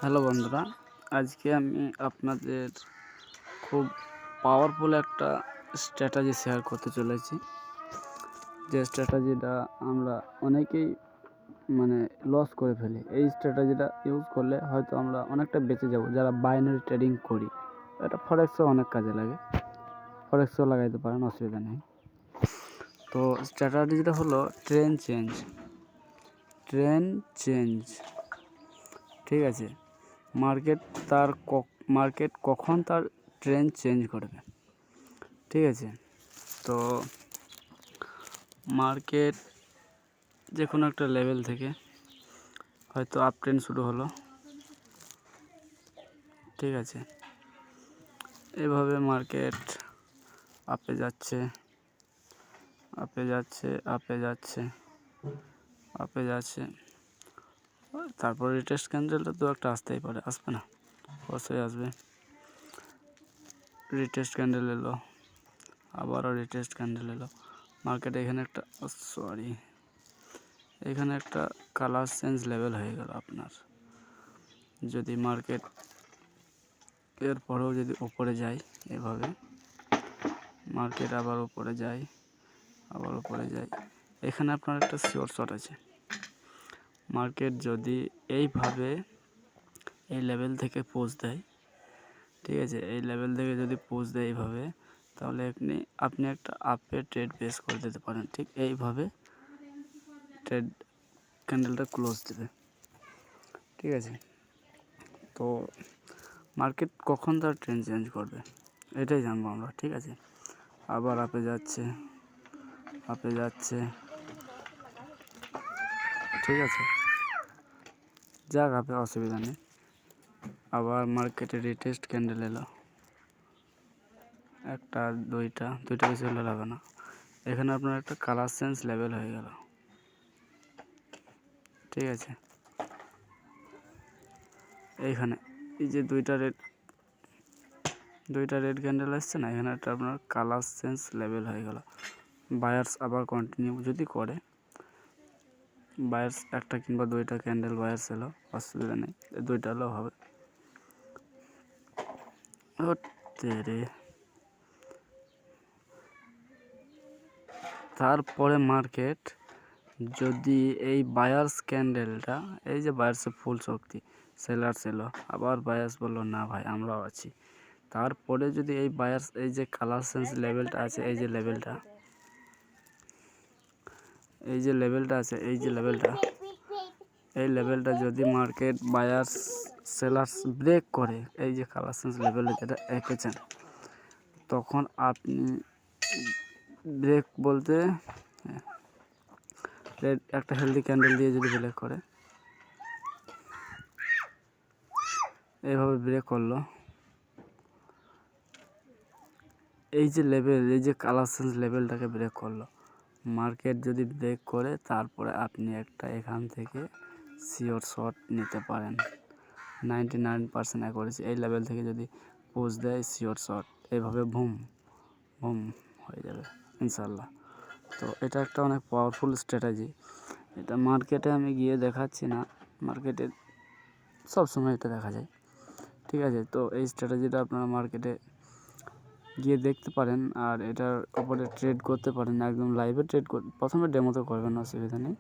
Hello বন্ধুরা, আজকে আমি আপনাদের খুব পাওয়ারফুল একটা স্ট্র্যাটেজি শেয়ার করতে চলেছি। যে স্ট্র্যাটেজিটা আমরা অনেকেই লস করে ফেলি। এই স্ট্র্যাটেজিটা ইউজ করলে হয়তো আমরা অনেকটা বেঁচে যাব। যারা বাইনারি ট্রেডিং করি, এটা ফরেক্সেও অনেক কাজে লাগে, ফরেক্সেও লাগাইতে পারেন, অসুবিধা নেই। তো স্ট্র্যাটেজিটা হলো ট্রেন্ড চেঞ্জ। ঠিক আছে, মার্কেট কখন তার ট্রেন্ড চেঞ্জ করবে। ঠিক আছে, তো মার্কেট যে কোনো একটা লেভেল থেকে হয়তো আপ ট্রেন্ড শুরু হলো। ঠিক আছে, এভাবে মার্কেট আপে যাচ্ছে, তারপর রিটেস্ট ক্যান্ডেলটা তো একটা আসতেই পারে, আসবে না? অবশ্যই আসবে। রিটেস্ট ক্যান্ডেল এলো, আবারও রিটেস্ট ক্যান্ডেল এলো। মার্কেট এখানে একটা কালার চেঞ্জ লেভেল হয়ে গেল আপনার। যদি মার্কেট এরপরেও যদি উপরে যায়, এভাবে মার্কেট আবার উপরে যায়, এখানে আপনার একটা শিওর শট আছে। মার্কেট যদি এইভাবে এই লেভেল থেকে পোজ দেয়, ঠিক আছে, এই লেভেল থেকে যদি পোজ দেয় এইভাবে, তাহলে আপনি একটা আপে ট্রেড বেস করে দিতে পারেন। ঠিক এইভাবে ট্রেড ক্যান্ডেলটা ক্লোজ দেবে। ঠিক আছে, তো মার্কেট কখন তার ট্রেন্ড চেঞ্জ করবে এটাই জানবো আমরা। ঠিক আছে, আবার আপে যাচ্ছে, ঠিক আছে, যাক, আপে অসুবিধা নেই। আবার মার্কেটে রিটেস্ট ক্যান্ডেল এলো, একটা দুইটা বেশি হলে হবে না। এখানে আপনার একটা কালার চেঞ্জ লেভেল হয়ে গেল। ঠিক আছে, এইখানে এই যে দুইটা রেড ক্যান্ডেল আসছে না, এখানে একটা আপনার কালার চেঞ্জ লেভেল হয়ে গেল। বায়ার্স আবার কন্টিনিউ যদি করে, বায়ার্স একটা কিংবা দুইটা ক্যান্ডেল বায়ার্স এলো, অসুবিধা নেই, দুইটা হলেও হবে। তারপরে মার্কেট যদি এই বায়ার্স ক্যান্ডেলটা, এই যে বায়ার্সের ফুল শক্তি, সেলার্স এলো, আবার বায়ার্স বললো না ভাই আমরাও আছি, তারপরে যদি এই বায়ার্স এই যে কালার চেঞ্জ লেভেলটা আছে, এই যে লেভেলটা আছে, এই লেভেলটা যদি মার্কেট বায়ার্স সেলার্স ব্রেক করে, এই যে কালার চেঞ্জ লেভেলে যেটা এঁকেছেন, তখন আপনি ব্রেক বলতে একটা হেলদি ক্যান্ডেল দিয়ে যদি ব্রেক করে, এইভাবে ব্রেক করলো, এই যে লেভেল, এই যে কালার চেঞ্জ লেভেলটাকে ব্রেক করলো, মার্কেট যদি ব্রেক করে, তারপরে আপনি একটা এখান থেকে শিওর শট নিতে পারেন। 99% অ্যাকুরেসি। এই লেভেল থেকে যদি পোজ দেয়, শিওর শট এইভাবে বুম হয়ে যাবে ইনশাল্লাহ। তো এটা একটা অনেক পাওয়ারফুল স্ট্র্যাটেজি। এটা মার্কেটে আমি গিয়ে দেখাচ্ছি না, মার্কেটে সবসময় এটা দেখা যায়। ঠিক আছে, তো এই স্ট্র্যাটেজিটা আপনারা মার্কেটে গিয়ে দেখতে পারেন, আর এটার উপরে ট্রেড করতে পারেন। একদম লাইভে ট্রেড প্রথমে ডেমোতে করবেন, অসুবিধা নেই,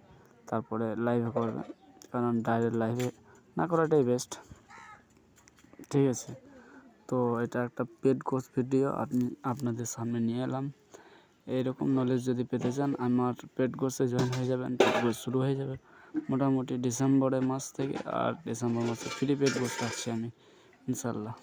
তারপরে লাইভে করবেন, কারণ ডাইরেক্ট লাইভে না করাটাই বেস্ট। ঠিক আছে, তো এটা একটা পেড কোর্স ভিডিও আপনাদের সামনে নিয়ে এলাম। এইরকম নলেজ যদি পেতে চান, আমার পেড কোর্সে জয়েন হয়ে যাবেন। পেড কোর্স শুরু হয়ে যাবে মোটামুটি ডিসেম্বরের মাস থেকে, আর ডিসেম্বর মাসে ফ্রি পেড কোর্স রাখছি আমি ইনশাল্লাহ।